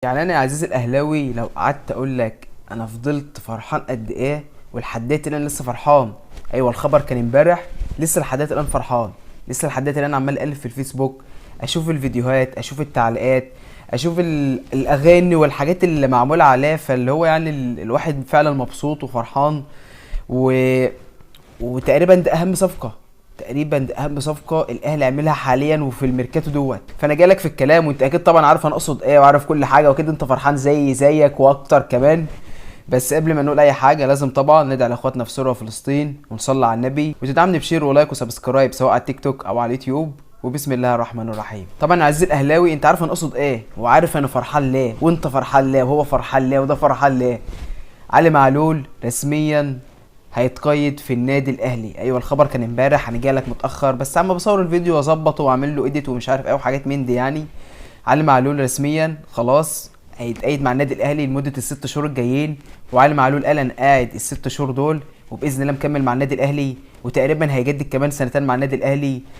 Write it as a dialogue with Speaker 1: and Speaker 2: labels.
Speaker 1: يعني انا يا عزيزي الاهلاوي لو قعدت اقول لك انا فضلت فرحان قد ايه ولحد دلوقتي انا لسه فرحان. ايوه الخبر كان امبارح، لسه لحد دلوقتي الان فرحان. لسه لحد دلوقتي انا عمال اقلب في الفيسبوك، اشوف الفيديوهات، اشوف التعليقات، اشوف الاغاني والحاجات اللي معموله عليه، فاللي هو يعني الواحد فعلا مبسوط وفرحان و... وتقريبا ده اهم صفقه. تقريبا ده اهم صفقه الاهلي عاملها حاليا وفي الميركاتو دوت. فانا جايلك في الكلام وانت اكيد طبعا عارف انا اقصد ايه وعارف كل حاجه، واكيد انت فرحان زيك واكتر كمان. بس قبل ما نقول اي حاجه لازم طبعا ندعي لاخواتنا في سوريا وفلسطين ونصلي على النبي، وتدعمني بشير ولايك وسبسكرايب سواء على التيك توك او على اليوتيوب. وبسم الله الرحمن الرحيم. طبعا عزيزي الاهلاوي انت عارف انا اقصد ايه وعارف انا فرحان ليه وانت فرحان ليه وهو فرحان ليه وده فرحان ليه. علي معلول رسميا هيتقيد في النادي الاهلي. ايوه الخبر كان امبارح، انا جايلك متاخر بس عم بصور الفيديو واظبطه واعمل له اديت ومش عارف ايه وحاجات من دي يعني. علي معلول رسميا خلاص هيتقيد مع النادي الاهلي لمده الست شهور الجايين. وعلي معلول قال انا قاعد الست شهور دول وباذن الله مكمل مع النادي الاهلي، وتقريبا هيجدد كمان سنتين مع النادي الاهلي.